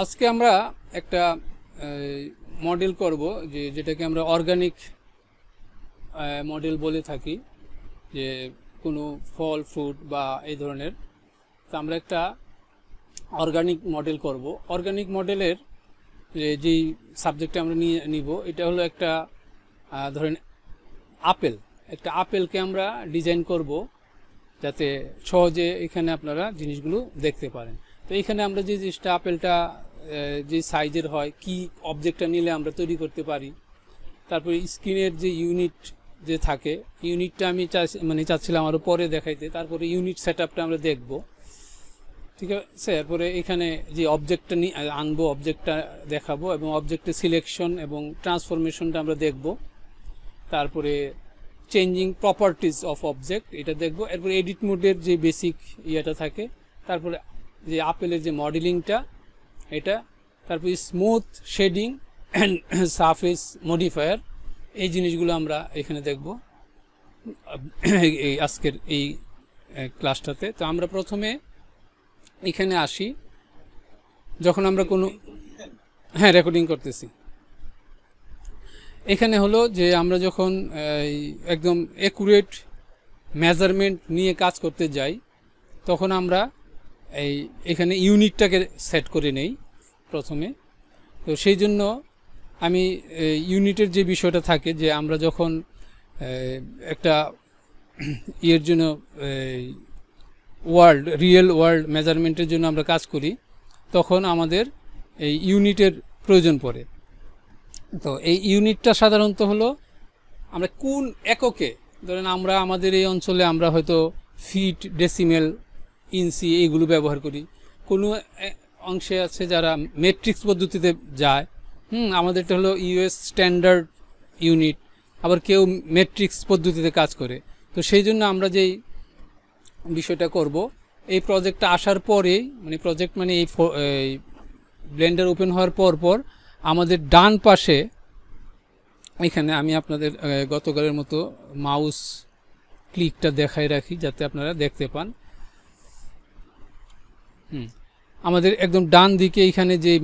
আজকে আমরা একটা মডেল করব যেটাকে আমরা অর্গানিক মডেল বলে থাকি, যে কোনো ফল ফ্রুট বা এই ধরনের। তো আমরা একটা অর্গানিক মডেল করব। অর্গানিক মডেলের যেই সাবজেক্টে আমরা নিব এটা হলো একটা ধরেন একটা আপেলকে আমরা ডিজাইন করব যাতে সহজে এখানে আপনারা জিনিসগুলো দেখতে পারেন। তো এখানে আমরা যে জিনিসটা আপেলটা যে সাইজের হয়, কি অবজেক্টটা নিলে আমরা তৈরি করতে পারি, তারপরে স্ক্রিনের যে ইউনিট যে থাকে, ইউনিটটা আমি চাচ্ছিলাম আরও পরে দেখাইতে। তারপরে ইউনিট সেটআপটা আমরা দেখব, ঠিক আছে। এরপরে এখানে যে অবজেক্টটা আনবো, অবজেক্টটা দেখাবো এবং অবজেক্টের সিলেকশন এবং ট্রান্সফরমেশনটা আমরা দেখব। তারপরে চেঞ্জিং প্রপার্টিজ অফ অবজেক্ট এটা দেখব। এরপরে এডিট মোডের যে বেসিক ইয়েটা থাকে, তারপরে যে আপেলের যে মডেলিংটা এটা, তারপরে smooth shading and surface modifier, এই জিনিসগুলো আমরা এখানে দেখব এই আজকের এই ক্লাসটাতে। তো আমরা প্রথমে এখানে আসি, যখন আমরা কোনো রেকর্ডিং করতেছি। এখানে হলো যে আমরা যখন একদম অ্যাকুরেট মেজারমেন্ট নিয়ে কাজ করতে যাই, তখন আমরা এখানে ইউনিটটাকে সেট করে নেই প্রথমে। তো সেই জন্য আমি ইউনিটের যে বিষয়টা থাকে, যে আমরা যখন একটা ইয়ের জন্য রিয়েল ওয়ার্ল্ড মেজারমেন্টের জন্য আমরা কাজ করি, তখন আমাদের এই ইউনিটের প্রয়োজন পড়ে। তো এই ইউনিটটা সাধারণত হলো আমরা কোন এককে, ধরেন আমরা আমাদের এই অঞ্চলে আমরা হয়তো ফিট, ডেসিমেল, ইঞ্চি এইগুলো ব্যবহার করি। কোনো অংশে আছে যারা মেট্রিক্স পদ্ধতিতে যায়, আমাদেরটা হলো ইউএস স্ট্যান্ডার্ড ইউনিট, আবার কেউ মেট্রিক্স পদ্ধতিতে কাজ করে। তো সেই জন্য আমরা যেই বিষয়টা করব, এই প্রজেক্টটা আসার পরেই, প্রজেক্ট এই ব্লেন্ডার ওপেন হওয়ার পর আমাদের ডান পাশে এখানে আমি আপনাদের গতকালের মতো মাউস ক্লিকটা দেখাই রাখি যাতে আপনারা দেখতে পান। আমাদের একদম ডান দিকে এখানে যে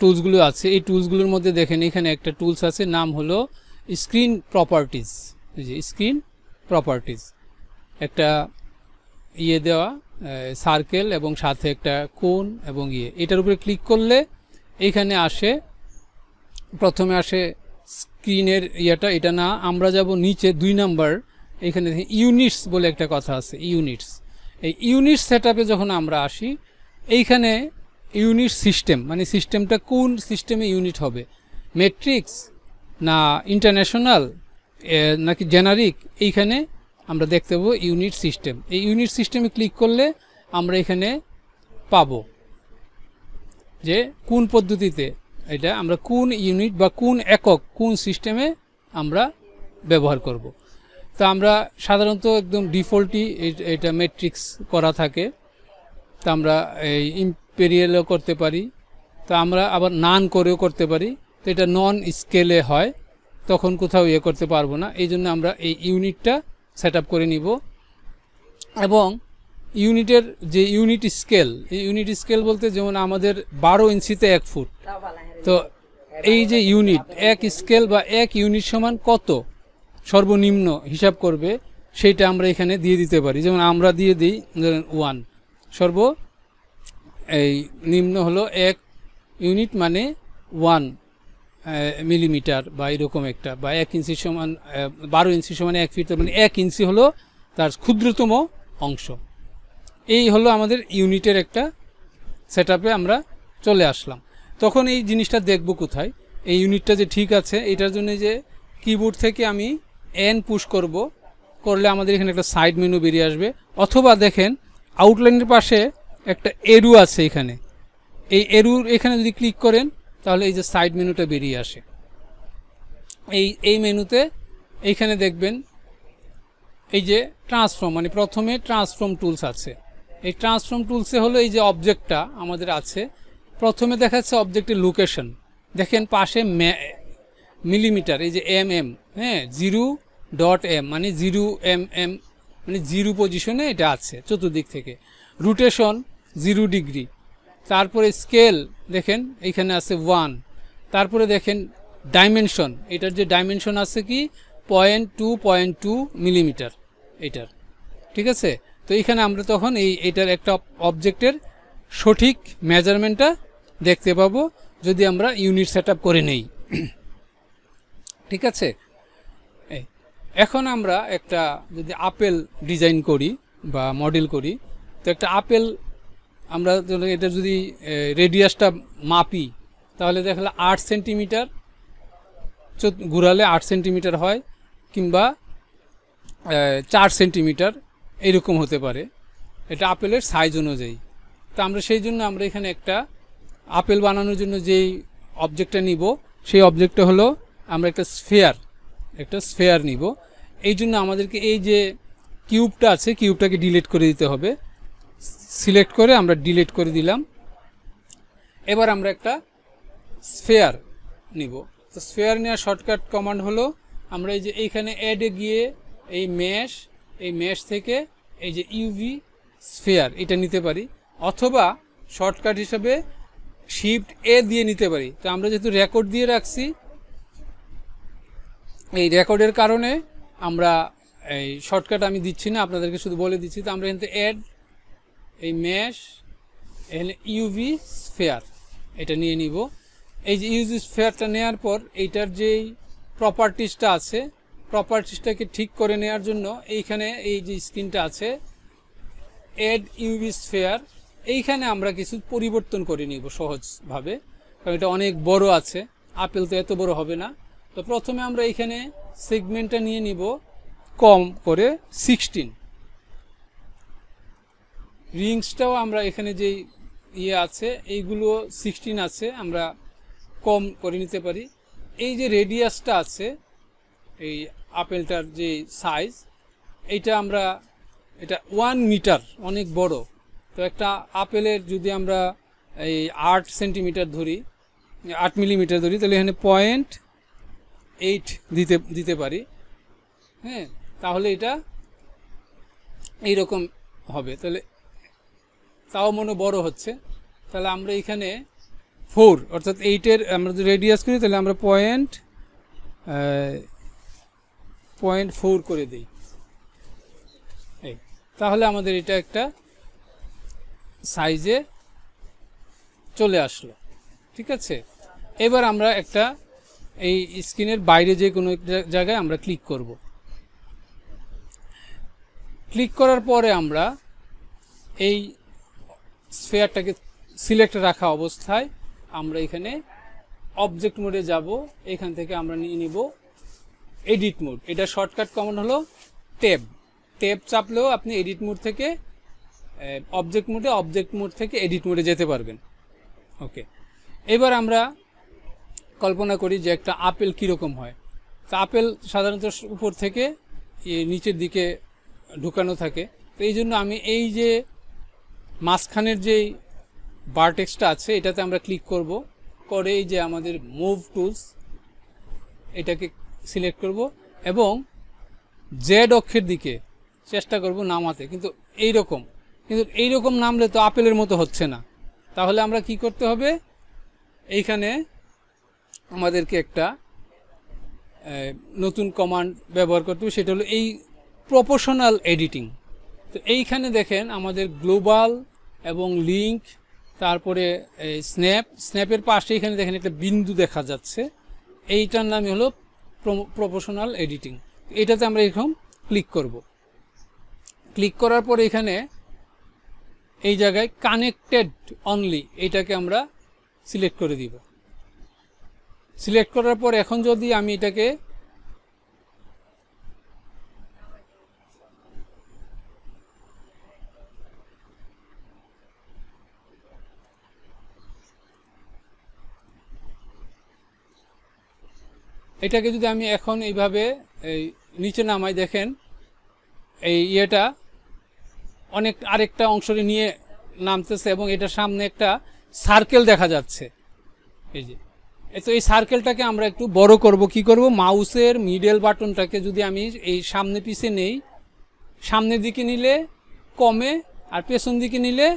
টুলসগুলো আছে, এই টুলসগুলোর মধ্যে দেখেন এখানে একটা টুলস আছে, নাম হলো স্ক্রিন প্রপার্টিজ। স্ক্রিন প্রপার্টিজ একটা দেওয়া সার্কেল এবং সাথে একটা কোণ এবং এটার উপরে ক্লিক করলে এখানে আসে, প্রথমে আসে স্ক্রিনের এটা না, আমরা যাব নিচে 2 নাম্বার, এখানে ইউনিটস বলে একটা কথা আছে, ইউনিটস। এই ইউনিট সেটআপে যখন আমরা আসি, এইখানে ইউনিট সিস্টেম, সিস্টেমটা কোন সিস্টেমে ইউনিট হবে, ম্যাট্রিক্স না ইন্টারন্যাশনাল নাকি জেনারিক, এইখানে আমরা দেখতে পাবো ইউনিট সিস্টেম। এই ইউনিট সিস্টেমে ক্লিক করলে আমরা এখানে পাবো যে কোন পদ্ধতিতে এটা আমরা কোন ইউনিট বা কোন একক, কোন সিস্টেমে আমরা ব্যবহার করব। তো আমরা সাধারণত একদম ডিফল্টই এটা ম্যাট্রিক্স করা থাকে। তো আমরা এই ইম্পেরিয়ালও করতে পারি, তো আমরা আবার নান করেও করতে পারি। তো এটা নন স্কেলে হয়, তখন কোথাও করতে পারবো না। এই জন্য আমরা এই ইউনিটটা সেট আপ করে নিব। এবং ইউনিটের যে ইউনিট স্কেল, এই ইউনিট স্কেল বলতে যেমন আমাদের 12 ইঞ্চিতে 1 ফুট। তো এই যে ইউনিট, 1 স্কেল বা 1 ইউনিট সমান কত সর্বনিম্ন হিসাব করবে, সেইটা আমরা এখানে দিয়ে দিতে পারি। যেমন আমরা দিয়ে দিই ধরেন 1, এই নিম্ন হলো 1 ইউনিট 1 মিলিমিটার বা এরকম একটা, বা 1 ইঞ্চি সমান 12 ইঞ্চি সমান 1 ফিট, 1 ইঞ্চি হলো তার ক্ষুদ্রতম অংশ। এই হলো আমাদের ইউনিটের একটা সেটআপে আমরা চলে আসলাম। তখন এই জিনিসটা দেখব কোথায়, এই ইউনিটটা যে ঠিক আছে, এটার জন্য যে কিবোর্ড থেকে আমি এন পুশ করলে আমাদের এখানে একটা সাইড মেনু বেরিয়ে আসবে। অথবা দেখেন আউটলাইনের পাশে একটা এরু আছে, এখানে এই এরুর এখানে যদি ক্লিক করেন তাহলে এই যে সাইড মেনুটা বেরিয়ে আসে। এই মেনুতে এইখানে দেখবেন এই যে ট্রান্সফর্ম, প্রথমে ট্রান্সফর্ম টুলস আছে। এই ট্রান্সফর্ম টুলসে হলো এই যে অবজেক্টটা আমাদের আছে, প্রথমে দেখাচ্ছে অবজেক্টের লোকেশন, দেখেন পাশে মিলিমিটার, এই যে mm, 0.m 0 mm, 0 পজিশনে এটা আছে চতুর্দিক থেকে। রোটেশন 0 ডিগ্রি, তারপরে স্কেল দেখেন এইখানে আছে 1, তারপরে দেখেন ডাইমেনশন, এটার যে ডাইমেনশন আছে কি 0.2 মিলিমিটার এটার, ঠিক আছে। তো এইখানে আমরা তখন এটার একটা অবজেক্টের সঠিক মেজারমেন্টটা দেখতে পাবো যদি আমরা ইউনিট সেট আপ করে নেই, ঠিক আছে। এখন আমরা একটা যদি আপেল ডিজাইন করি বা মডেল করি, তো একটা আপেল আমরা এটা যদি রেডিয়াসটা মাপি তাহলে দেখলে 8 সেন্টিমিটার ঘুরালে 8 সেন্টিমিটার হয়, কিংবা 4 সেন্টিমিটার এরকম হতে পারে, এটা আপেলের সাইজ অনুযায়ী। তো আমরা সেই জন্য আমরা এখানে একটা আপেল বানানোর জন্য যেই অবজেক্টটা নিব সেই অবজেক্টটা হলো আমরা একটা স্ফেয়ার নিব। এই জন্য আমাদেরকে এই যে কিউবটা আছে কিউবটাকে ডিলিট করে দিতে হবে, সিলেক্ট করে আমরা ডিলিট করে দিলাম। এবার আমরা একটা স্ফেয়ার নিব। তো স্ফেয়ার নেওয়ার শর্টকাট কমান্ড হলো আমরা এই যে এইখানে অ্যাডে গিয়ে এই মেশ থেকে এই যে ইউভি স্ফেয়ার এটা নিতে পারি, অথবা শর্টকাট হিসেবে শিফট এ দিয়ে নিতে পারি। তো আমরা যেহেতু রেকর্ড দিয়ে রাখছি, এই রেকর্ডের কারণে আমরা এই শর্টকাট আমি দিচ্ছি না, আপনাদেরকে শুধু বলে দিচ্ছি। তো আমরা এখানে অ্যাড এই মেশ এখানে ইউভি স্ফেয়ার এটা নিয়ে নিব। এই যে ইউভি স্ফেয়ারটা নেওয়ার পর এইটার যেই প্রপার্টিসটা আছে প্রপার্টিসটাকে ঠিক করে নেওয়ার জন্য এইখানে এই যে স্ক্রিনটা আছে অ্যাড ইউভি স্ফেয়ার, এইখানে আমরা কিছু পরিবর্তন করে নিব সহজভাবে, কারণ এটা অনেক বড় আছে, আপেল তো এত বড় হবে না। তো প্রথমে আমরা এইখানে সেগমেন্টটা নিয়ে নিব কম করে 16, রিংসটাও আমরা এখানে যে আছে এইগুলো 16 আছে, আমরা কম করে নিতে পারি। এই যে রেডিয়াসটা আছে এই আপেলটার যে সাইজ এইটা আমরা এটা 1 মিটার অনেক বড়। তো একটা আপেলের যদি আমরা এই 8 সেন্টিমিটার ধরি 8 মিলিমিটার ধরি তাহলে এখানে 0.8 দিতে পারি, হ্যাঁ, তাহলে এটা এইরকম হবে। তাহলে তাও মনে বড় হচ্ছে, তাহলে আমরা এখানে 4 অর্থাৎ 8-এর আমরা যদি রেডিয়াস করি তাহলে আমরা 0.4 করে দিই, এই তাহলে আমাদের এটা একটা সাইজে চলে আসলো, ঠিক আছে। এবার আমরা একটা এই স্ক্রিনের বাইরে যে কোনো জায়গায় আমরা ক্লিক করব। ক্লিক করার পরে আমরা এই স্ফেয়ারটাকে সিলেক্ট রাখা অবস্থায় আমরা এখানে অবজেক্ট মোডে যাব। এখান থেকে আমরা নিয়ে নিব এডিট মোড, এটা শর্টকাট কমান্ড হলো ট্যাব চাপলেও আপনি এডিট মোড থেকে অবজেক্ট মোড থেকে এডিট মোডে যেতে পারবেন। ওকে, এবার আমরা কল্পনা করি যে একটা আপেল কীরকম হয়। তো আপেল সাধারণত উপর থেকে নিচের দিকে ঢুকানো থাকে, তো এই জন্য আমি এই যে মাঝখানের যেই ভার্টেক্সটা আছে এটাতে আমরা ক্লিক করব, করে এই যে আমাদের মুভ টুলস এটাকে সিলেক্ট করব এবং জেড অক্ষের দিকে চেষ্টা করব নামাতে, কিন্তু এইরকম নামলে তো আপেলের মতো হচ্ছে না। তাহলে আমরা কি করতে হবে, এইখানে আমাদেরকে একটা নতুন কমান্ড ব্যবহার করতে হবে, সেটা হলো এই প্রপোর্শনাল এডিটিং। তো এইখানে দেখেন আমাদের গ্লোবাল এবং লিঙ্ক, তারপরে স্ন্যাপের পাশে এখানে দেখেন একটা বিন্দু দেখা যাচ্ছে, এইটার নামই হলো প্রপোর্শনাল এডিটিং। এটাতে আমরা এরকম ক্লিক করব। ক্লিক করার পরে এখানে এই জায়গায় কানেক্টেড অনলি এইটাকে আমরা সিলেক্ট করে দিব। সিলেক্ট করার পর এখন যদি আমি এটাকে যদি আমি এখন এইভাবে এই নিচে নামাই, দেখেন এই ইয়েটা অনেক আরেকটা অংশ নিয়ে নামতেছে এবং এটার সামনে একটা সার্কেল দেখা যাচ্ছে। এই যে তো এই সার্কেলটাকে আমরা একটু বড় করব। কি করব, মাউসের মিডল বাটনটাকে যদি আমি এই সামনে পিছে নেই, সামনের দিকে নিলে কমে আর পেছন দিকে নিলে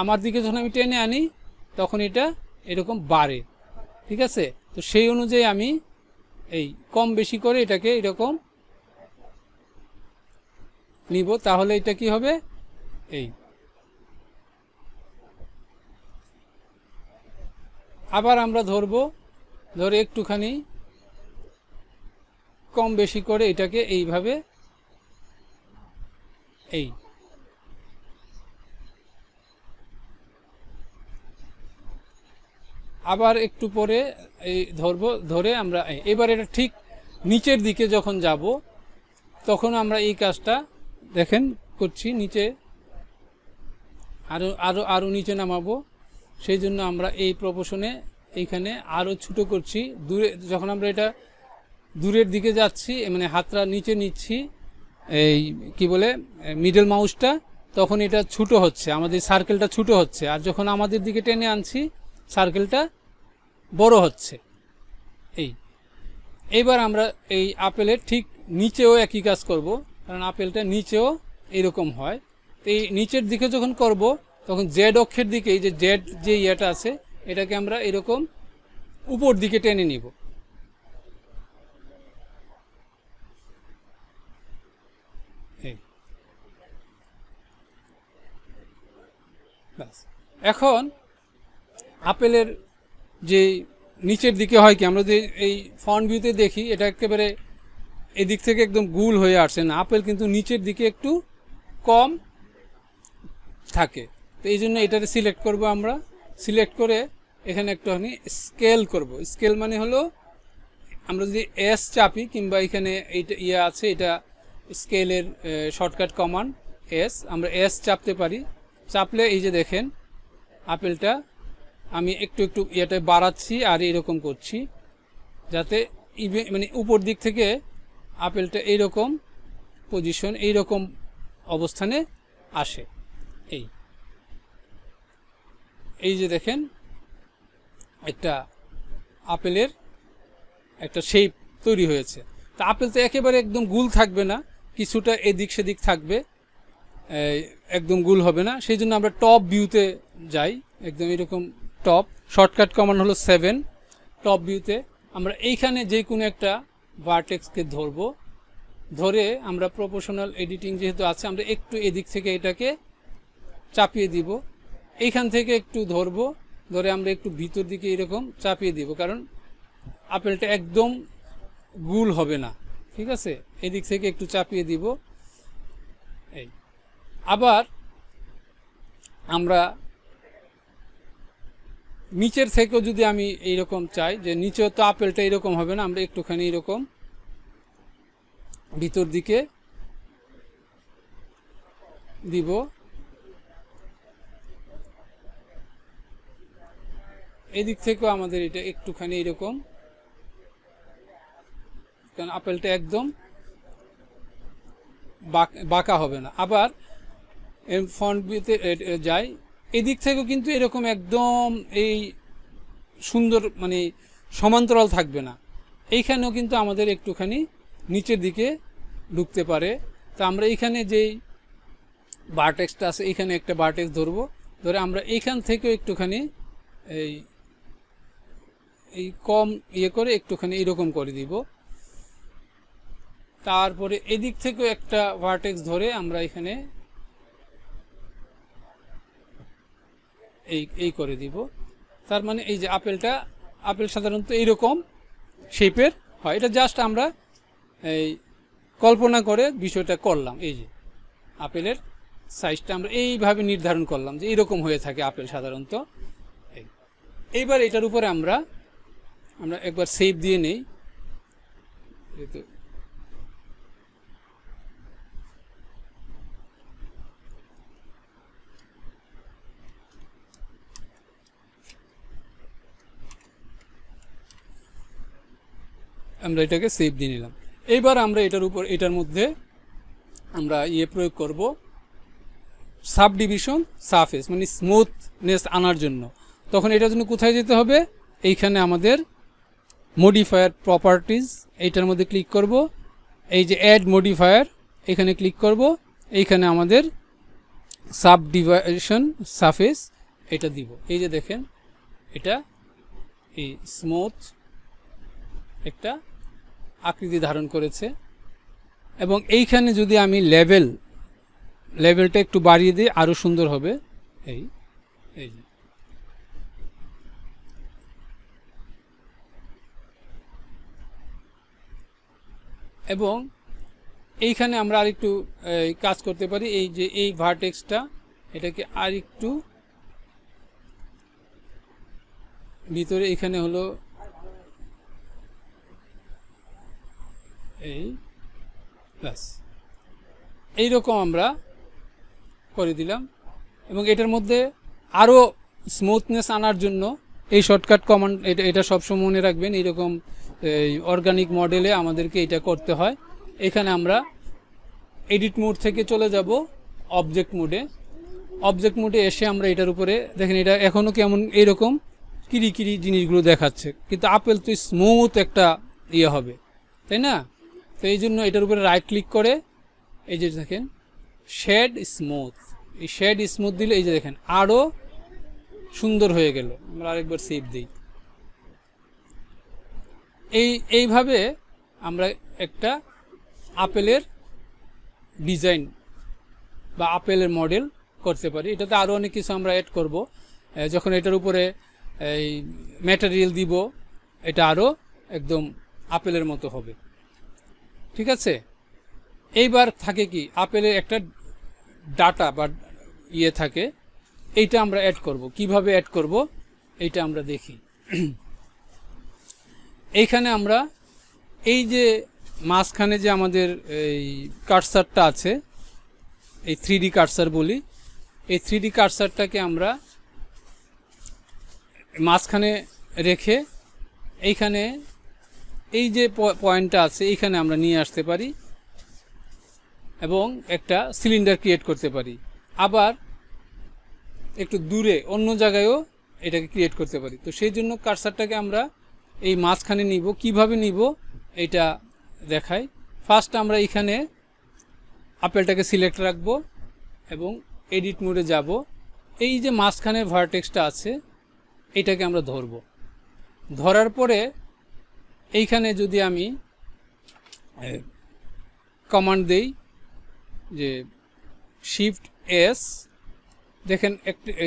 আমার দিকে যখন আমি টেনে আনি তখন এটা এরকম বাড়ে, ঠিক আছে। তো সেই অনুযায়ী আমি এই কম বেশি করে এটাকে এরকম নিব, তাহলে এটা কি হবে, এই আবার আমরা ধরবো, ধরে একটুখানি কম বেশি করে এটাকে এইভাবে এই আবার একটু পরে এই ধরবো, ধরে আমরা এবার এটা ঠিক নিচের দিকে যখন যাব তখন আমরা এই কাজটা দেখেন করছি, নিচে আরো আরো আরো নিচে নামাবো। সেই জন্য আমরা এই প্রপোশনে এইখানে আরো ছোট করছি, দূরে যখন আমরা এটা দূরের দিকে যাচ্ছি মানে হাতটা নিচে নিচ্ছি, এই কি বলে মিডল মাউসটা, তখন এটা ছোট হচ্ছে, আমাদের সার্কেলটা ছোট হচ্ছে, আর যখন আমাদের দিকে টেনে আনছি সার্কেলটা বড় হচ্ছে। এইবার আমরা এই আপেলের ঠিক নিচেও একই কাজ করব, কারণ আপেলটা নিচেও এরকম হয়। তো এই নিচের দিকে যখন করব তখন জেড অক্ষের দিকে এই যে জেড যে ইয়েটা আছে এটাকে আমরা এরকম উপর দিকে টেনে নিব। এখন আপেলের যে নিচের দিকে হয় কি, আমরা যে এই ফ্রন্ট ভিউতে দেখি এটা একেবারে এদিক থেকে একদম গোল হয়ে আসছে না, আপেল কিন্তু নিচের দিকে একটু কম থাকে। তো এই জন্য এটাকে সিলেক্ট করব, আমরা সিলেক্ট করে এখানে একটুখানি স্কেল করব। স্কেল মানে হলো আমরা যদি এস চাপি, কিংবা এখানে এইটা ইয়ে আছে এটা স্কেলের শর্টকাট কমান্ড এস, আমরা এস চাপতে পারি। চাপলে এই যে দেখেন আপেলটা আমি একটু একটু ইয়েটা বাড়াচ্ছি আর এরকম করছি, যাতে মানে উপর দিক থেকে আপেলটা এইরকম পজিশন এইরকম অবস্থানে আসে। এই যে দেখেন একটা আপেলের একটা শেপ তৈরি হয়েছে। তা আপেল তো একেবারে একদম গোল থাকবে না, কিছুটা এদিক সেদিক থাকবে, একদম গোল হবে না। সেই জন্য আমরা টপ ভিউতে যাই, একদম এরকম টপ, শর্টকাট কমান্ড হলো 7। টপ ভিউতে আমরা এইখানে যে কোনো একটা ভার্টেক্সকে ধরব, ধরে আমরা প্রপোর্শনাল এডিটিং যেহেতু আছে আমরা একটু এদিক থেকে এটাকে চাপিয়ে দিব, এইখান থেকে একটু ধরব, ধরে আমরা একটু ভিতর দিকে এরকম চাপিয়ে দিব, কারণ আপেলটা একদম গোল হবে না, ঠিক আছে। এদিক থেকে একটু চাপিয়ে দিব। এই আবার আমরা নিচের থেকেও যদি আমি এইরকম চাই, যে নিচেও তো আপেলটা এরকম হবে না, আমরা একটুখানি এরকম ভিতর দিকে দিব। এদিক থেকেও আমাদের এটা একটুখানি এরকম, কারণ আপেলটা একদম বাঁকা হবে না। আবার ফন্ট ভিউতে যাই, এদিক থেকেও কিন্তু এরকম একদম এই সুন্দর মানে সমান্তরাল থাকবে না, এইখানেও কিন্তু আমাদের একটুখানি নিচের দিকে ঢুকতে পারে। তো আমরা এইখানে যেই ভার্টেক্সটা আছে এইখানে একটা ভার্টেক্স ধরবো, ধরে আমরা এইখান থেকেও একটুখানি এই কম ইয়ে করে একটুখানি এরকম করে দিব। তারপরে এদিক থেকেও একটা ভার্টেক্স ধরে আমরা এখানে এই করে দিব। তার মানে এই যে আপেল সাধারণত এইরকম শেপের হয়, এটা জাস্ট আমরা এই কল্পনা করে বিষয়টা করলাম। এই যে আপেলের সাইজটা আমরা এইভাবে নির্ধারণ করলাম যে এরকম হয়ে থাকে আপেল সাধারণত। এইবার এটার উপরে আমরা একবার সেভ দিয়ে নেই, আমরা এটাকে সেভ দিয়ে নিলাম। এইবার আমরা এটার মধ্যে আমরা প্রয়োগ করব সাবডিভিশন সারফেস, মানে স্মুথনেস আনার জন্য। তখন এটার জন্য কোথায় যেতে হবে, এইখানে আমাদের মডিফায়ার প্রপার্টিজ, এইটার মধ্যে ক্লিক করব, এই যে অ্যাড মডিফায়ার এখানে ক্লিক করব, এইখানে আমাদের সাবডিভিশন সারফেস এটা দিব। এই যে দেখেন এটা এই স্মুথ একটা আকৃতি ধারণ করেছে। এবং এইখানে যদি আমি লেভেলটা একটু বাড়িয়ে দিই আরও সুন্দর হবে। এই এই যে এবং এইখানে আমরা আরেকটু কাজ করতে পারি। এই যে এই ভার্টেক্সটা এটাকে আরেকটু ভিতরে এখানে হলো এই প্লাস এইরকম আমরা করে দিলাম। এবং এটার মধ্যে আরও স্মুথনেস আনার জন্য এই শর্টকাট কমান্ড এটা সবসময় মনে রাখবেন। এইরকম অর্গানিক মডেলে আমাদেরকে এটা করতে হয়। এখানে আমরা এডিট মোড থেকে চলে যাব অবজেক্ট মোডে। অবজেক্ট মোডে এসে আমরা এটার উপরে দেখেন এটা এখনও কেমন এইরকম কিরি জিনিসগুলো দেখাচ্ছে, কিন্তু আপেল তো স্মুথ একটা ইয়ে হবে, তাই না? তো এই জন্য এটার উপরে রাইট ক্লিক করে এই যে দেখেন শেড স্মুথ, এই শেড স্মুথ দিলে এই যে দেখেন আরও সুন্দর হয়ে গেল। আমরা আরেকবার সেভ দিই। এইভাবে আমরা একটা আপেলের ডিজাইন বা আপেলের মডেল করতে পারি। এটাতে আরও অনেক কিছু আমরা অ্যাড করব। যখন এটার উপরে এই ম্যাটেরিয়াল দিব এটা আরও একদম আপেলের মতো হবে। ঠিক আছে, এইবার থাকে কি আপেলের একটা ডাটা বা ইয়ে থাকে, এইটা আমরা অ্যাড করব। কিভাবে অ্যাড করব এইটা আমরা দেখি। এইখানে আমরা এই যে মাঝখানে যে আমাদের এই কার্সারটা আছে, এই 3D কার্সার বলি, এই 3D কার্সারটাকে আমরা মাঝখানে রেখে এইখানে এই যে পয়েন্টটা আছে এইখানে আমরা নিয়ে আসতে পারি এবং একটা সিলিন্ডার ক্রিয়েট করতে পারি। আবার একটু দূরে অন্য জায়গায়ও এটাকে ক্রিয়েট করতে পারি। তো সেই জন্য কার্সারটাকে আমরা এই মাঝখানে নিব। কিভাবে নিব এটা দেখাই। ফার্স্ট আমরা এখানে আপেলটাকে সিলেক্ট রাখব এবং এডিট মোডে যাব। এই যে মাঝখানে ভার্টেক্সটা আছে এটাকে আমরা ধরব। ধরার পরে এইখানে যদি আমি কমান্ড দেই যে শিফট এস, দেখেন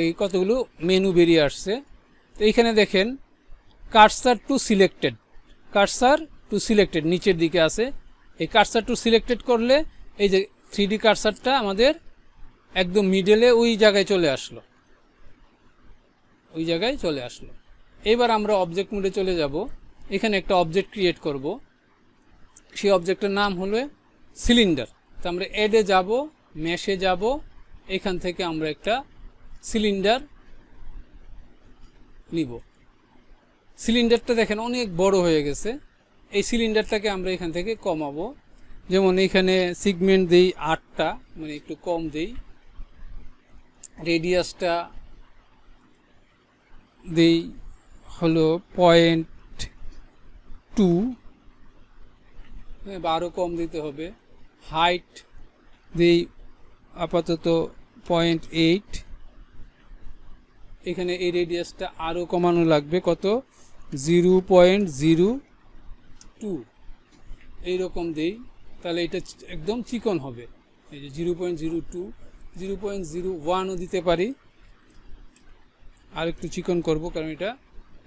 এই কতগুলো মেনু বেরিয়ে আসছে। তো এইখানে দেখেন কার্সার টু সিলেক্টেড নিচের দিকে আছে। এই কার্সার টু সিলেক্টেড করলে এই যে 3D কার্সারটা আমাদের একদম মিডলে ওই জায়গায় চলে আসলো, এবার আমরা অবজেক্ট মোডে চলে যাব। এখানে একটা অবজেক্ট ক্রিয়েট করব। সেই অবজেক্টের নাম হলো সিলিন্ডার। তো আমরা এডে যাব, মেশে যাব, এখান থেকে আমরা একটা সিলিন্ডার নিব। সিলিন্ডারটা দেখেন অনেক বড় হয়ে গেছে। এই সিলিন্ডারটাকে আমরা এখান থেকে কমাবো। যেমন এখানে সিগমেন্ট দেই 8টা, মানে একটু কম দেই। রেডিয়াসটা দেই হলো 0.2, বা আরও কম দিতে হবে। হাইট দেই আপাতত 0.8। এখানে এই রেডিয়াসটা আরও কমানো লাগবে, কত 0.02 এইরকম দেই, তাহলে এটা একদম চিকন হবে। এই যে 0.02, 0.01ও দিতে পারি। আর একটু চিকন করব কারণ এটা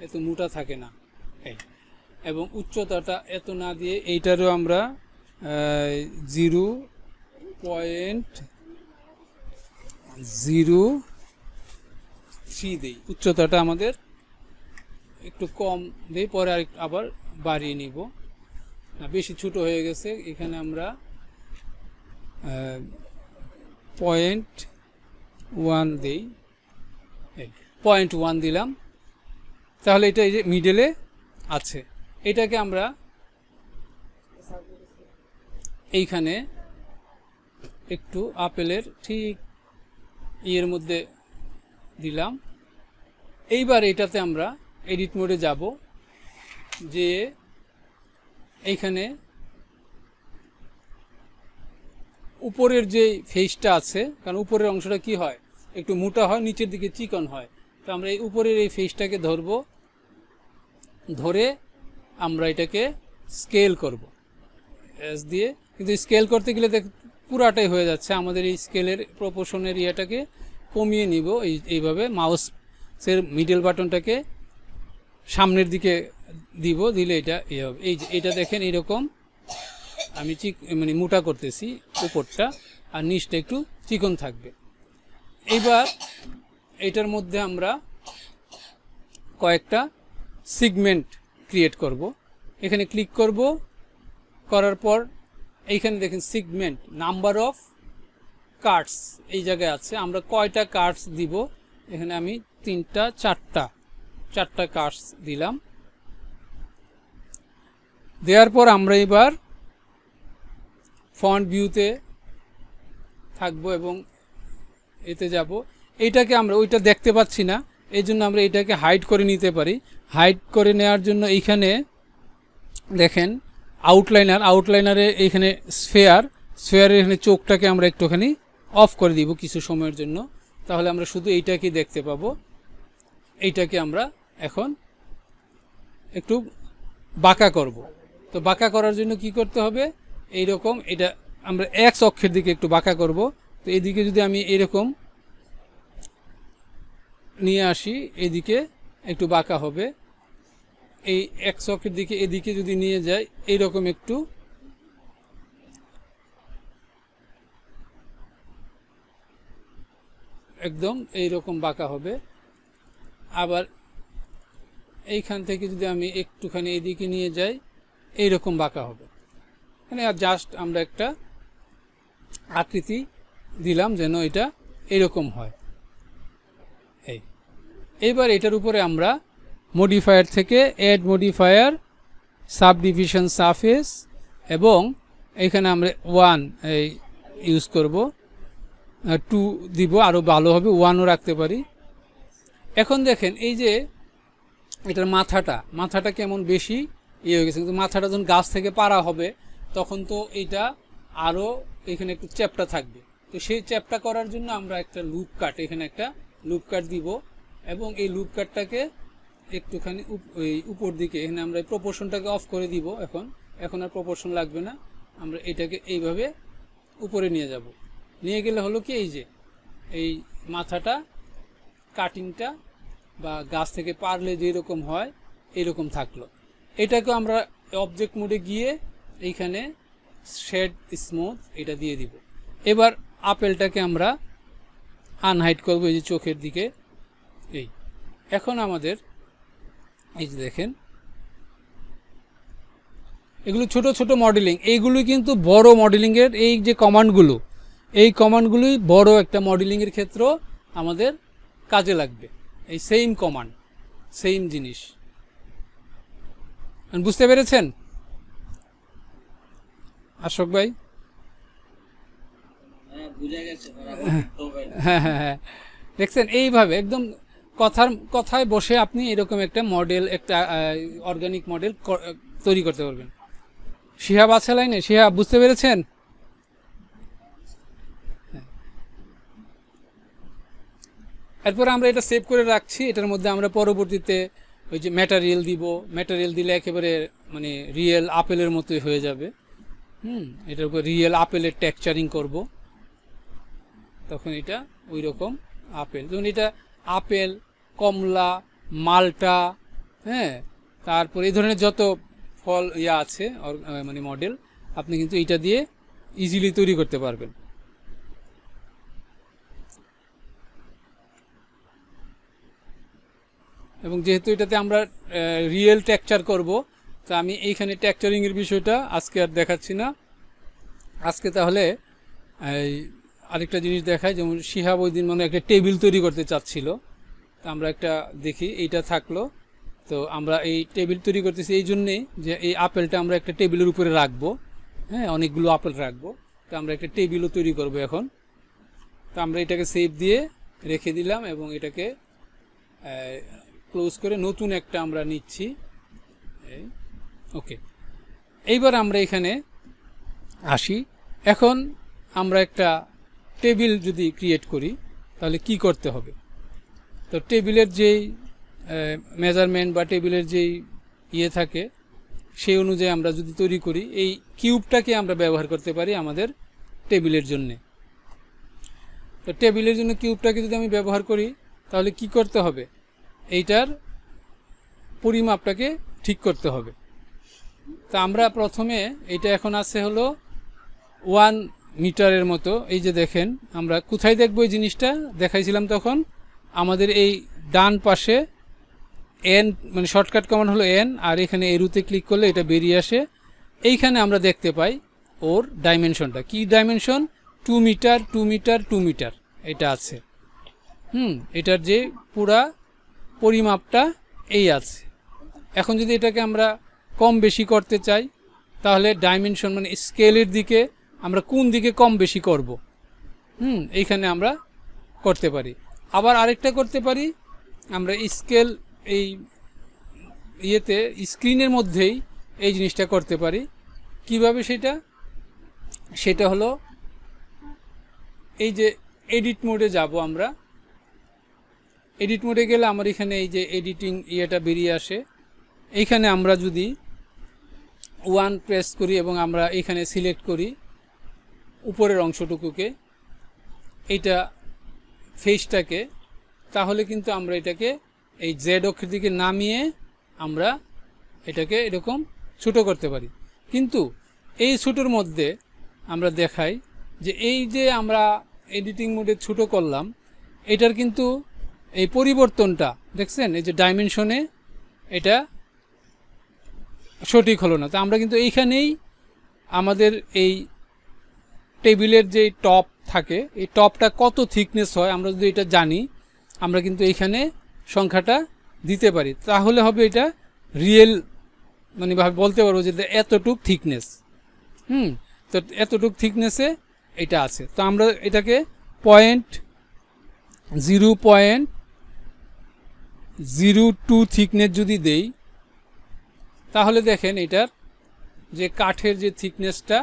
এত মোটা থাকে না। এবং উচ্চতাটা এত না দিয়ে এইটারও আমরা 0.03 দেই। উচ্চতাটা আমাদের একটু কম দেই, পরে আবার বাড়িয়ে নিব। বেশি ছোট হয়ে গেছে, এখানে আমরা 0.1 দেই। 0.1 দিলাম, তাহলে এটা এই যে মিডলে আছে। এটাকে আমরা এইখানে একটু আপেলের ঠিক ইয়ের মধ্যে দিলাম। এইবার এটাতে আমরা এডিট মোডে যাব, যে এইখানে উপরের যে ফেসটা আছে, কারণ উপরের অংশটা কি হয় একটু মোটা হয়, নিচের দিকে চিকন হয়। তো আমরা এই উপরের এই ফেসটাকে ধরবো, ধরে আমরা এটাকে স্কেল করব এস দিয়ে। কিন্তু স্কেল করতে গেলে পুরাটাই হয়ে যাচ্ছে, আমাদের এই স্কেলের প্রপোর্শনের ইয়েটাকে কমিয়ে নিব এইভাবে মাউসের মিডল বাটনটাকে সামনের দিকে দিব, দিলে এটা ইয়ে হবে। এইটা দেখেন এইরকম আমি মানে মোটা করতেছি উপরটা, আর নিচটা একটু চিকন থাকবে। এইবার এটার মধ্যে আমরা কয়েকটা সেগমেন্ট ক্রিয়েট করব। এখানে ক্লিক করব, করার পর এইখানে দেখেন সেগমেন্ট নাম্বার অফ কার্ডস এই জায়গায় আছে, আমরা কয়টা কার্ডস দিব। এখানে আমি চারটা কার্ডস দিলাম। দেওয়ার পর আমরা এবার ফন্ট ভিউতে থাকবো এবং এতে যাব। এইটাকে আমরা ওইটা দেখতে পাচ্ছি না, এই জন্য আমরা এটাকে হাইড করে নিতে পারি। হাইড করে নেওয়ার জন্য এইখানে দেখেন আউটলাইনারে এইখানে স্ফেয়ারের এখানে চোখটাকে আমরা একটুখানি অফ করে দিব কিছু সময়ের জন্য, তাহলে আমরা শুধু এইটাকে দেখতে পাবো। এইটাকে আমরা এখন একটু বাঁকা করব। তো বাঁকা করার জন্য কি করতে হবে, এইরকম এটা আমরা এক্স অক্ষের দিকে একটু বাঁকা করব। তো এইদিকে যদি আমি এরকম নিয়ে আসি, এদিকে একটু বাঁকা হবে। এই এক্স অক্ষের দিকে এদিকে যদি নিয়ে যাই, এইরকম একটু একদম এইরকম বাঁকা হবে। আবার এইখান থেকে যদি আমি একটুখানি এদিকে নিয়ে যাই, এইরকম বাঁকা হবে। মানে জাস্ট আমরা একটা আকৃতি দিলাম যেন এটা এরকম হয়। এইবার এটার উপরে আমরা মডিফায়ার থেকে add modifier subdivision surface, এবং এখানে আমরা 1 ইউজ করব, 2 দিব, আরও ভালো হবে, 1ও রাখতে পারি। এখন দেখেন এই যে এটার মাথাটা কেমন বেশি ইয়ে হয়ে গেছে, কিন্তু মাথাটা যখন গাছ থেকে পাড়া হবে তখন তো এইটা আরও এখানে একটু চ্যাপটা থাকবে। তো সেই চ্যাপটা করার জন্য আমরা একটা এখানে একটা লুপ কাট দিব, এবং এই লুপ কাটটাকে একটুখানি উপর দিকে এখানে আমরা প্রপোর্শনটাকে অফ করে দিব। এখন আর প্রপোর্শন লাগবে না, আমরা এটাকে এইভাবে উপরে নিয়ে যাব। নিয়ে গেলে হলো কি, এই যে এই মাথাটা কাটিংটা বা গাছ থেকে পারলে যেরকম হয় এরকম থাকলো। এটাকে আমরা অবজেক্ট মোডে গিয়ে এইখানে শেড স্মুথ এটা দিয়ে দিব। এবার আপেলটাকে আমরা আনহাইড করবো এই যে চোখের দিকে। এখন আমাদের এই যে দেখেন এগুলো ছোট ছোট মডেলিং, এইগুলো কিন্তু বড় মডেলিংয়ের এই যে কমান্ডগুলোই বড় একটা মডেলিংয়ের ক্ষেত্রে আমাদের কাজে লাগবে। এই সেম কমান্ড, সেম জিনিস বুঝতে পেরেছেন আশোক ভাই? হ্যাঁ, দেখছেন এইভাবে একদম কথায় বসে আপনি এরকম একটা মডেল, একটা অর্গানিক মডেল তৈরি করতে পারবেন। শিহাব আছে লাইনে? শিহাব বুঝতে পেরেছেন? এরপর আমরা এটা সেভ করে রাখছি। এটার মধ্যে আমরা পরবর্তীতে ওই যে ম্যাটেরিয়াল দিব, ম্যাটেরিয়াল দিলে একেবারে মানে রিয়েল আপেলের মতোই হয়ে যাবে। এটার উপর রিয়েল আপেলের টেক্সচারিং করব, তখন এটা ওই রকম আপেল। যেমন এটা আপেল, কমলা, মালটা, হ্যাঁ, তারপর এই ধরনের যত ফল আছে মানে মডেল, আপনি কিন্তু এটা দিয়ে ইজিলি তৈরি করতে পারবেন। এবং যেহেতু এটাতে আমরা রিয়েল টেক্সচার করব, তো আমি এইখানে টেক্সচারিংয়ের বিষয়টা আজকে আর দেখাচ্ছি না। আজকে তাহলে আরেকটা জিনিস দেখাই। যেমন শিহাব ওই দিন মানে একটা টেবিল তৈরি করতে চাচ্ছিল, তো আমরা একটা দেখি এইটা থাকলো। তো আমরা এই টেবিল তৈরি করতেছি এই জন্যে যে এই আপেলটা আমরা একটা টেবিলের উপরে রাখবো, হ্যাঁ, অনেকগুলো আপেল রাখবো। তো আমরা একটা টেবিলও তৈরি করব এখন। তো আমরা এটাকে সেভ দিয়ে রেখে দিলাম এবং এটাকে ক্লোজ করে নতুন একটা আমরা নিচ্ছি। ওকে, এইবার আমরা এখানে আসি। এখন আমরা একটা টেবিল যদি ক্রিয়েট করি তাহলে কি করতে হবে। তো টেবিলের যেই মেজারমেন্ট বা টেবিলের যেই থাকে সেই অনুযায়ী আমরা যদি তৈরি করি, এই কিউবটাকে আমরা ব্যবহার করতে পারি আমাদের টেবিলের জন্যে। তো টেবিলের জন্য কিউবটাকে যদি আমি ব্যবহার করি তাহলে কি করতে হবে, এইটার পরিমাপটাকে ঠিক করতে হবে। তা আমরা প্রথমে এটা এখন আছে হলো 1 মিটারের মতো। এই যে দেখেন, আমরা কোথায় দেখব এই জিনিসটা দেখাইছিলাম তখন, আমাদের এই ডান পাশে এন মানে শর্টকাট কমান্ড হলো এন, আর এখানে এরুতে ক্লিক করলে এটা বেরিয়ে আসে। এইখানে আমরা দেখতে পাই ওর ডাইমেনশনটা কি, ডাইমেনশন 2 মিটার 2 মিটার 2 মিটার এটা আছে। এটার যে পুরা পরিমাপটা এই আছে। এখন যদি এটাকে আমরা কম বেশি করতে চাই তাহলে ডাইমেনশন মানে স্কেলের দিকে আমরা কোন দিকে কম বেশি করব, এইখানে আমরা করতে পারি। আবার আরেকটা করতে পারি, আমরা স্কেল এই স্ক্রিনের মধ্যেই এই জিনিসটা করতে পারি। কিভাবে সেটা হলো এই যে এডিট মোডে যাব আমরা। এডিট মোডে গেলে আমার এখানে এই যে এডিটিং বেরিয়ে আসে। এইখানে আমরা যদি 1 প্রেস করি এবং আমরা এখানে সিলেক্ট করি উপরের অংশটুকুকে, এইটা ফেসটাকে, তাহলে কিন্তু আমরা এটাকে এই জেড অক্ষের দিকে নামিয়ে আমরা এটাকে এরকম ছোট করতে পারি। কিন্তু এই ছোটোর মধ্যে আমরা দেখাই যে এই যে আমরা এডিটিং মোডে ছোট করলাম, এটার কিন্তু এই পরিবর্তনটা দেখছেন, এই যে ডাইমেনশনে এটা সঠিক হলো না। তো আমরা কিন্তু এইখানেই আমাদের এই টেবিলের যে টপ থাকে, এই টপটা কত থিকনেস হয় আমরা যদি এটা জানি, আমরা কিন্তু এইখানে সংখ্যাটা দিতে পারি। তাহলে হবে এটা রিয়েল মানে ভাবে বলতে পারবো যে এতটুক থিকনেস। তো এতটুক থিকনেসে এটা আছে। তো আমরা এটাকে 0.02 থিকনেস যদি দেই তাহলে দেখেন এটার যে কাঠের যে থিকনেসটা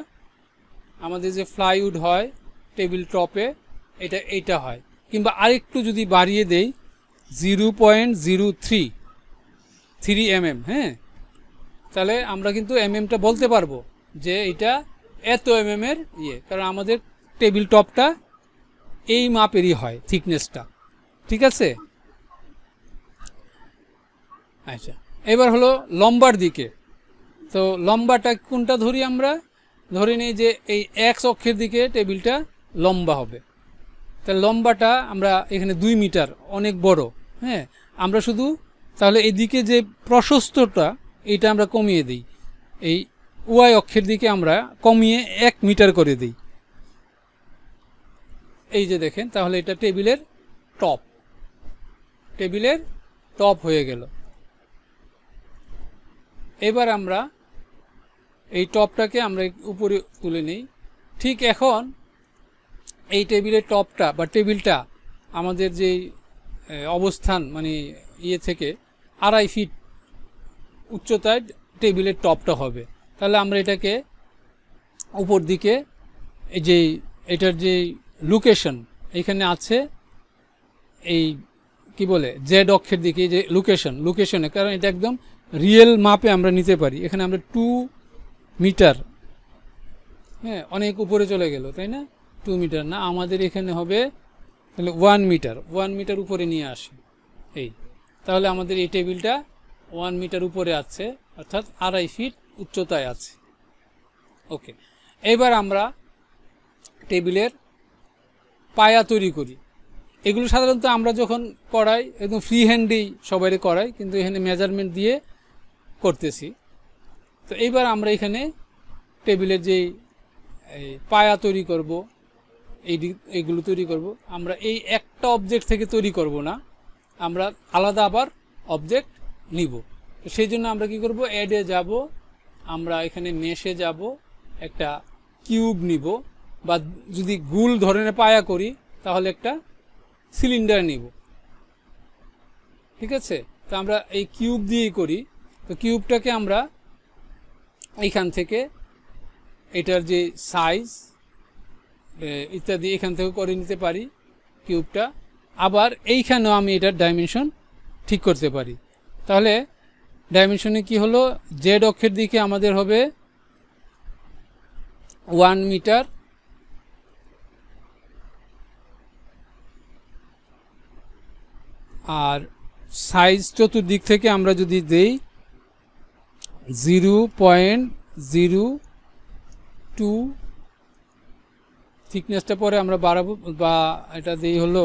আমাদের যে প্লাইউড হয় টেবিল টপে এইটা হয়। কিংবা আরেকটু যদি বাড়িয়ে দেই 0.03 mm, তাহলে আমরা কিন্তু এমএমটা বলতে পারবো যে এটা এত mm এর কারণ আমাদের টেবিল টপটা এই মাপেরই হয় থিকনেসটা। ঠিক আছে। আচ্ছা, এবার হলো লম্বার দিকে। তো লম্বাটা কোনটা ধরি, আমরা ধরে নিই যে এই এক্স অক্ষের দিকে টেবিলটা লম্বা হবে। তাহলে লম্বাটা আমরা এখানে 2 মিটার, অনেক বড়। আমরা শুধু তাহলে এদিকে যে প্রশস্তটা এটা আমরা কমিয়ে দিই, এই ওয়াই অক্ষের দিকে আমরা কমিয়ে 1 মিটার করে দিই। এই যে দেখেন, তাহলে এটা টেবিলের টপ হয়ে গেল। এবার আমরা এই টপটাকে আমরা উপরে তুলে নিই। ঠিক এখন এই টেবিলের টপটা বা টেবিলটা আমাদের যে অবস্থান মানে থেকে 2.5 ফিট উচ্চতায় টেবিলের টপটা হবে। তাহলে আমরা এটাকে উপর দিকে এই যে এটার যে লোকেশন এখানে আছে, এই কি বলে জেড অক্ষের দিকে যে লোকেশনে, কারণ এটা একদম রিয়েল মাপে আমরা নিতে পারি। এখানে আমরা 2 মিটার, অনেক উপরে চলে গেল, তাই না? 2 মিটার না, আমাদের এখানে হবে তাহলে 1 মিটার উপরে নিয়ে আসে এই। তাহলে আমাদের এই টেবিলটা 1 মিটার উপরে আছে, অর্থাৎ 2.5 ফিট উচ্চতায় আছে। ওকে, এবার আমরা টেবিলের পায়া তৈরি করি। এগুলো সাধারণত আমরা যখন করাই একদম ফ্রি হ্যান্ডেই সবাই করাই, কিন্তু এখানে মেজারমেন্ট দিয়ে করতেছি। তো এইবার আমরা এখানে টেবিলের যে পায়া তৈরি করব, এইগুলো তৈরি করব। আমরা এই একটা অবজেক্ট থেকে তৈরি করব না, আমরা আলাদা আবার অবজেক্ট নিব। তো সেই জন্য আমরা কি করব, অ্যাডে যাব, আমরা এখানে মেশে যাব, একটা কিউব নিব, বা যদি গোল ধরনের পায়া করি তাহলে একটা সিলিন্ডার নিব। ঠিক আছে। তো আমরা এই কিউব দিয়েই করি। তো কিউবটাকে আমরা এইখান থেকে এটার যে সাইজ ইত্যাদি এখান থেকে করে নিতে পারি কিউবটা। আবার এইখানেও আমি এটার ডাইমেনশন ঠিক করতে পারি। তাহলে ডাইমেনশনে কি হলো, জেড অক্ষের দিকে আমাদের হবে 1 মিটার, আর সাইজ চতুর্দিক থেকে আমরা যদি দেই 0.02, থিকনেসটা পরে আমরা বাড়াবো, বা এটা দেই হলো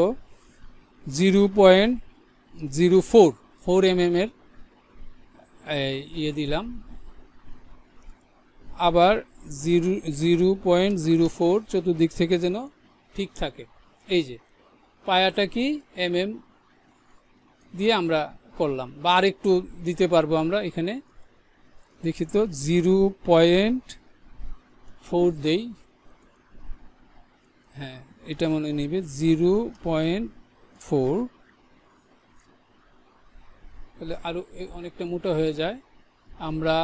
0.04 mm এর ইয়ে দিলাম। আবার 0.04 চতুর্দিক থেকে যেন ঠিক থাকে। এই যে পায়াটা কি mm দিয়ে আমরা করলাম, বা আর একটু দিতে পারবো আমরা এখানে। দেখি তো 0.4 দেই, হ্যাঁ এটা মনে নেবে 0.4, তাহলে আরো অনেকটা মোটা হয়ে যায়। আমরা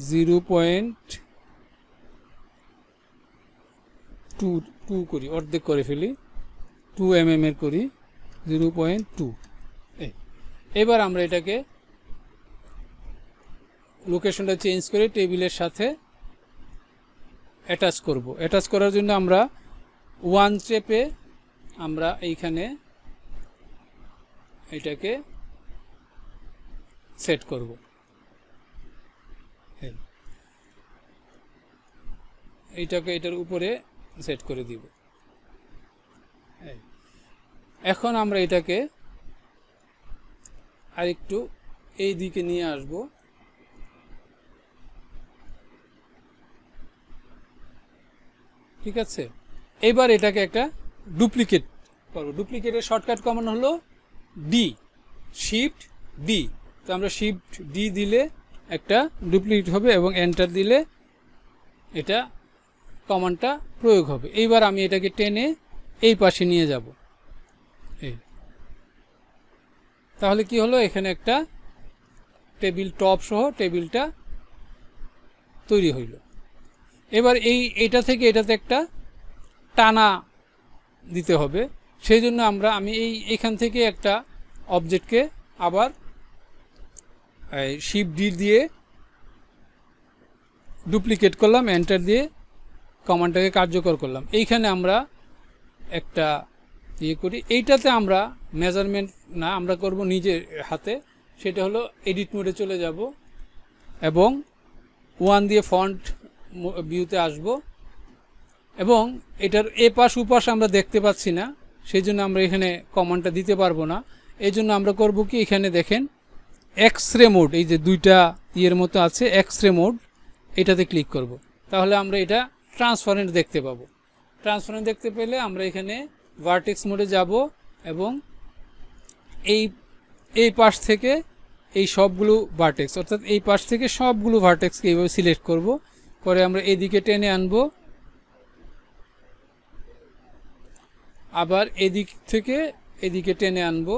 0.2 করি, অর্ধেক করে ফেলি, 2 mm এর করি, 0.2। এবার আমরা এটাকে লোকেশনটা চেঞ্জ করে টেবিলের সাথে অ্যাটাচ করব। অ্যাটাচ করার জন্য আমরা 1 চেপে আমরা এইখানে এটাকে সেট করব। এইটাকে এটার উপরে সেট করে দিব। এখন আমরা এটাকে আরেকটু এই দিকে নিয়ে আসব। ঠিক আছে, এবার এটাকে একটা ডুপ্লিকেট করব। ডুপ্লিকেটের শর্টকাট কমান্ড হলো ডি, শিফট ডি। তো আমরা শিফট ডি দিলে একটা ডুপ্লিকেট হবে, এবং এন্টার দিলে এটা কমান্ডটা প্রয়োগ হবে। এইবার আমি এটাকে টেনে এই পাশে নিয়ে যাব। তাহলে কি হলো, এখানে একটা টেবিল টপ সহ টেবিলটা তৈরি হইল। এবার এইটা থেকে এটাতে একটা টানা দিতে হবে, সেই জন্য আমি এইখান থেকে একটা অবজেক্টকে আবার শিফট ডি দিয়ে ডুপ্লিকেট করলাম, এন্টার দিয়ে কমান্ডটাকে কার্যকর করলাম। এইখানে আমরা একটা ইয়ে করি, এইটাতে আমরা মেজারমেন্ট না, আমরা করব নিজের হাতে। সেটা হলো এডিট মোডে চলে যাব এবং 1 দিয়ে ফন্ট ভিউতে আসব, এবং এটার এপাশ উপাশ আমরা দেখতে পাচ্ছি না, সেই জন্য আমরা এখানে কমান্ডটা দিতে পারবো না। এই জন্য আমরা করব কি, এখানে দেখেন এক্সরে মোড, এই যে দুইটা ইয়ের মতো আছে, এক্সরে মোড, এটাতে ক্লিক করব। তাহলে আমরা এটা ট্রান্সপারেন্ট দেখতে পাবো। ট্রান্সপারেন্ট দেখতে পেলে আমরা এখানে ভার্টেক্স মোডে যাব, এবং এই পাশ থেকে এই সবগুলো ভার্টেক্স, অর্থাৎ এই পাশ থেকে সবগুলো ভার্টেক্সকে এইভাবে সিলেক্ট করব, করে আমরা এদিকে টেনে আনব, আবার এদিক থেকে এদিকে টেনে আনব,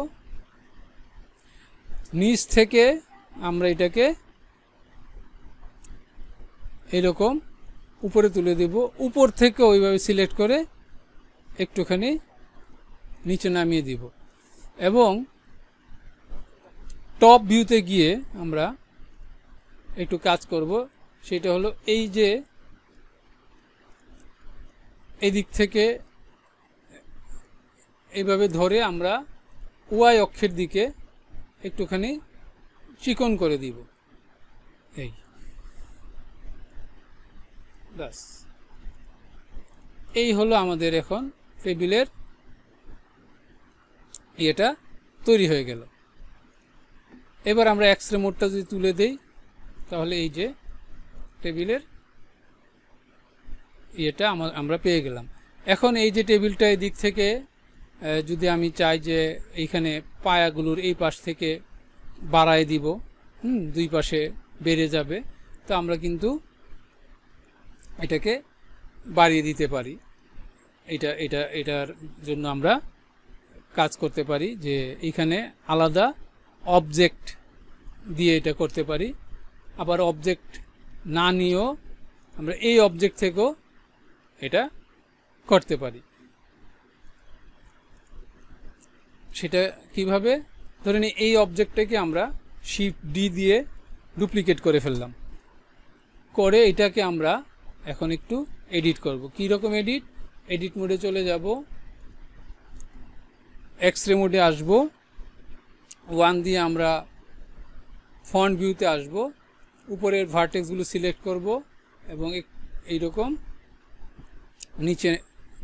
নিচ থেকে আমরা এটাকে এরকম উপরে তুলে দেব, উপর থেকে ওইভাবে সিলেক্ট করে একটুখানি নিচে নামিয়ে দিব, এবং টপ ভিউতে গিয়ে আমরা একটু কাজ করব। সেটা হলো এই যে এদিক থেকে এইভাবে ধরে আমরা ওয়াই অক্ষের দিকে একটুখানি চিকন করে দিব। এই হলো আমাদের এখন টেবিলের এটা তৈরি হয়ে গেল। এবার আমরা এক্সরে মোডটা যদি তুলে দেই, তাহলে এই যে টেবিলের এটা আমরা পেয়ে গেলাম। এখন এই যে টেবিলটা এই দিক থেকে যদি আমি চাই যে এইখানে পায়াগুলোর এই পাশ থেকে বাড়ায় দিব, দুই পাশে বেড়ে যাবে, তো আমরা কিন্তু এটাকে বাড়িয়ে দিতে পারি। এটার জন্য আমরা কাজ করতে পারি যে এইখানে আলাদা অবজেক্ট দিয়ে এটা করতে পারি। আবার অবজেক্ট না নিয়েও আমরা এই অবজেক্ট থেকেও এটা করতে পারি। সেটা কিভাবে, ধরে নিই এই অবজেক্টটাকে আমরা শিফট ডি দিয়ে ডুপ্লিকেট করে ফেললাম, করে এটাকে আমরা এখন একটু এডিট করব। কি রকম এডিট? এডিট মোডে চলে যাব, এক্সরে মোডে আসব, 1 দিয়ে আমরা ফন্ট ভিউতে আসব, উপরের ভার্টেক্সগুলো সিলেক্ট করব এবং এইরকম নিচে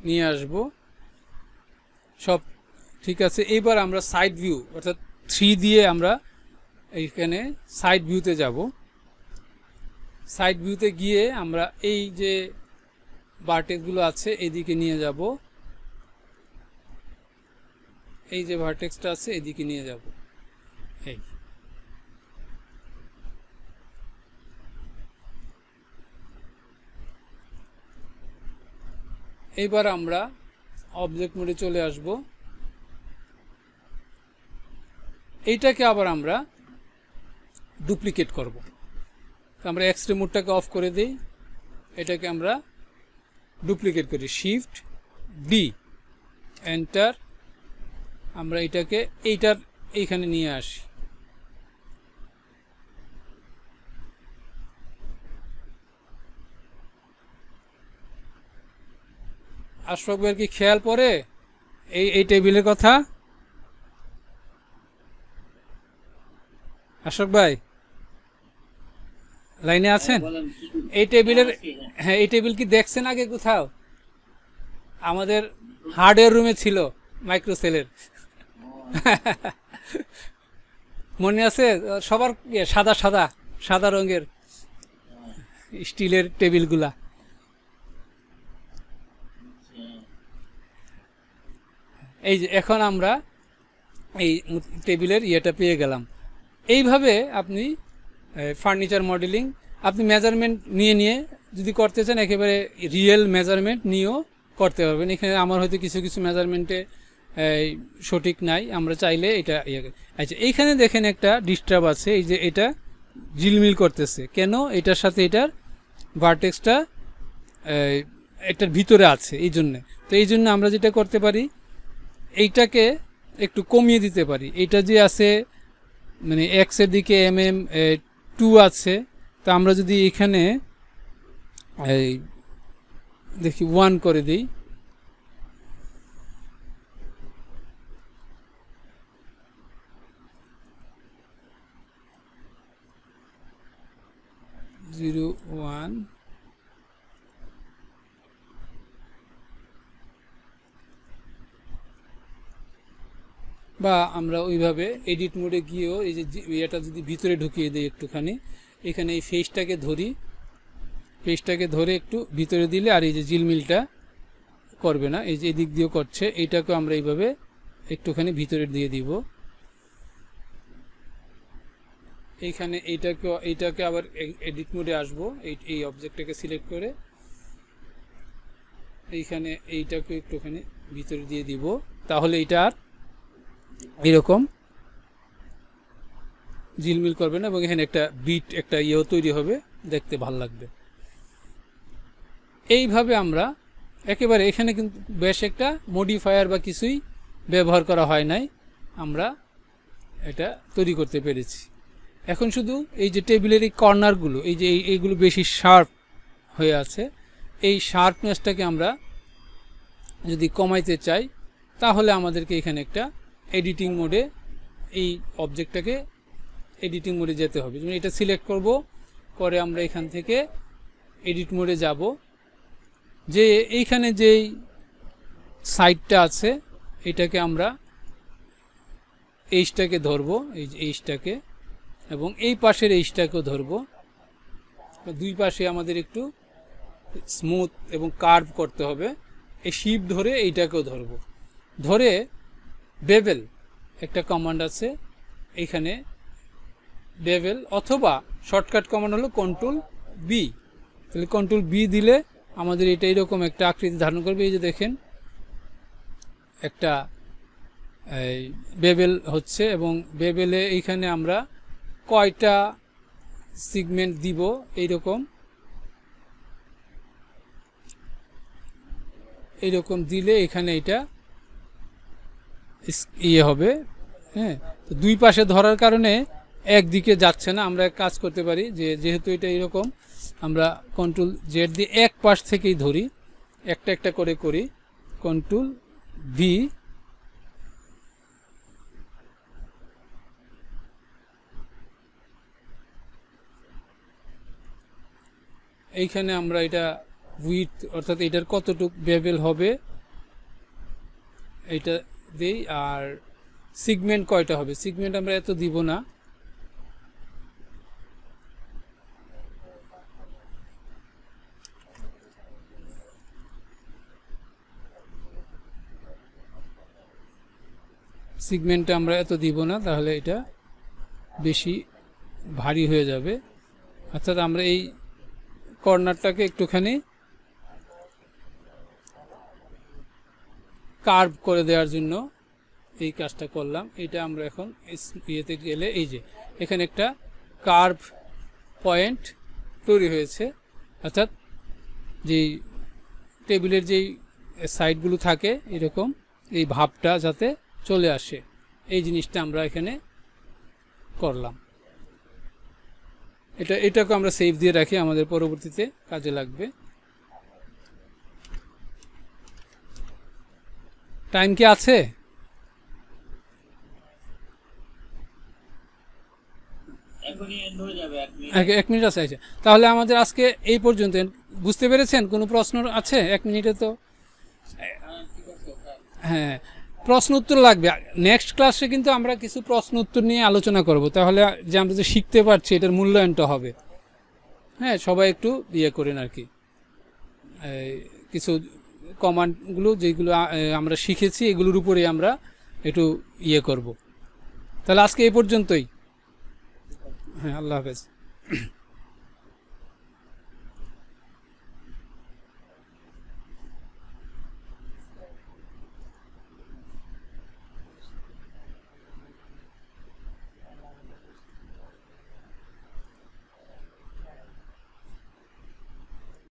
নিয়ে আসব, সব ঠিক আছে। এবার আমরা সাইড ভিউ অর্থাৎ 3 দিয়ে আমরা এইখানে সাইড ভিউতে যাব। সাইড ভিউতে গিয়ে আমরা এই যে ভার্টেক্সগুলো আছে এদিকে নিয়ে যাব, এই যে ভার্টেক্সটা আছে এদিকে নিয়ে যাব। এই এইবার আমরা অবজেক্ট মোডে চলে আসব। এইটাকে আবার আমরা ডুপ্লিকেট করব। আমরা এক্সরে মোডটাকে অফ করে দেই, এটাকে আমরা ডুপ্লিকেট করি, শিফট ডি, এন্টার। আমরা এটাকে এইখানে নিয়ে আসি। আশফাক ভাইয়ের কি খেয়াল পড়ে এই টেবিলের কথা? আশফাক ভাই লাইনে আছেন? এই টেবিলের, হ্যাঁ এই টেবিল কি দেখছেন আগে কোথাও? আমাদের হার্ডওয়্যার রুমে ছিল মাইক্রোসেলের। মনে আছে? সবার সাদা সাদা সাদা রঙের স্টিলের টেবিলগুলা। এই যে এখন আমরা এই টেবিলের ইয়েটা পেয়ে গেলাম। এইভাবে আপনি ফার্নিচার মডেলিং আপনি মেজারমেন্ট নিয়ে যদি করতে চান একেবারে রিয়েল মেজারমেন্ট নিয়েও করতে পারবেন। এখানে আমার হয়তো কিছু কিছু মেজারমেন্টে সঠিক নাই, আমরা চাইলে এটা আচ্ছা এইখানে দেখেন একটা ডিস্টার্ব আছে, এই যে এটা ঝিলমিল করতেছে কেন? এটার সাথে এটার ভার্টেক্সটা এটার ভিতরে আছে এই জন্যে। তো এই জন্য আমরা যেটা করতে পারি এইটাকে একটু কমিয়ে দিতে পারি। এইটা যে আছে মানে এক্সের দিকে mm 2 আছে, তা আমরা যদি এখানে এই দেখি 1 করে দিই, জিরো 1 বা আমরা ওইভাবে এডিট মোডে গিয়েও এই যে এটা যদি ভিতরে ঢুকিয়ে দিই একটুখানি, এখানে এই ফেসটাকে ধরি, ফেসটাকে ধরে একটু ভিতরে দিলে আর এই যে জিলমিলটা করবে না, এই যে এদিক দিয়েও করছে, এইটাকে আমরা এইভাবে একটুখানি ভিতরে দিয়ে দিব। এইখানে এইটাকে আবার এডিট মোডে আসবো, এই অবজেক্টটাকে সিলেক্ট করে এইখানে এইটাকে একটুখানি ভিতরে দিয়ে দিব, তাহলে এইটা আর এরকম ঝিলমিল করবে না এবং এখানে একটা বিট একটা ইয়েও তৈরি হবে, দেখতে ভালো লাগবে। এইভাবে আমরা একেবারে এখানে কিন্তু বেশ একটা মডিফায়ার বা কিছুই ব্যবহার করা হয় নাই, আমরা এটা তৈরি করতে পেরেছি। এখন শুধু এই যে টেবিলের এই কর্নারগুলো এই যে এইগুলো বেশি শার্প হয়ে আছে, এই শার্পনেসটাকে আমরা যদি কমাইতে চাই তাহলে আমাদেরকে এখানে একটা এডিটিং মোডে এই অবজেক্টটাকে এডিটিং মোডে যেতে হবে। যেমন এটা সিলেক্ট করব, করে আমরা এখান থেকে এডিট মোডে যাব, যে এইখানে যেই সাইডটা আছে এটাকে আমরা এইচটাকে ধরবো, এই যে এইচটাকে, এবং এই পাশের এইচটাকেও ধরবো। দুই পাশে আমাদের একটু স্মুথ এবং কার্ভ করতে হবে। এই শিপ ধরে এইটাকেও ধরবো, ধরে বেভেল একটা কমান্ড আছে এইখানে, বেভেল অথবা শর্টকাট কমান্ড হলো কন্ট্রোল বি। তাহলে কন্ট্রোল বি দিলে আমাদের এটা এরকম একটা আকৃতি ধারণ করবে। এই যে দেখেন একটা বেভেল হচ্ছে, এবং বেভেলে এইখানে আমরা কয়টা সেগমেন্ট দিব এইরকম এইরকম দিলে এখানে এটা ইয়ে হবে। হ্যাঁ, তো দুই পাশে ধরার কারণে একদিকে যাচ্ছে না। আমরা এক কাজ করতে পারি যে যেহেতু এটা এরকম, আমরা কন্ট্রোল জেড দিয়ে এক পাশ থেকেই ধরি, একটা একটা করে করি, কন্ট্রোল ভি, এইখানে আমরা এটা উইথ অর্থাৎ এটার কতটুকু বেভেল হবে এটা দেই। আর সিগমেন্ট কয়টা হবে, সিগমেন্ট আমরা এত দিব না, সিগমেন্টটা আমরা এত দিব না, তাহলে এটা বেশি ভারী হয়ে যাবে। অর্থাৎ আমরা এই কর্নারটাকে একটুখানি কার্ভ করে দেওয়ার জন্য এই কাজটা করলাম। এটা আমরা এখন ইয়েতে গেলে এই যে এখানে একটা কার্ভ পয়েন্ট তৈরি হয়েছে, অর্থাৎ যেই টেবিলের যেই সাইডগুলো থাকে এরকম এই ভাবটা যাতে চলে আসে, এই জিনিসটা আমরা এখানে করলাম। এটাকে আমরা সেভ দিয়ে রাখি, আমাদের পরবর্তীতে কাজে লাগবে। টাইম কি আছে? এক মিনিট আছে। আচ্ছা, তাহলে আমাদের আজকে এই পর্যন্ত। বুঝতে পেরেছেন? কোনো প্রশ্ন আছে? এক মিনিটে তো হ্যাঁ, প্রশ্ন উত্তর লাগবে। নেক্সট ক্লাসে কিন্তু আমরা কিছু প্রশ্ন উত্তর নিয়ে আলোচনা করব, তাহলে যে আমরা যে শিখতে পারছি এটার মূল্যায়নটা হবে। হ্যাঁ, সবাই একটু ইয়ে করেন আর কি, কিছু কমান্ডগুলো যেগুলো আমরা শিখেছি এগুলোর উপরে আমরা একটু ইয়ে করব। তাহলে আজকে এই পর্যন্তই। হ্যাঁ, আল্লাহ হাফেজ।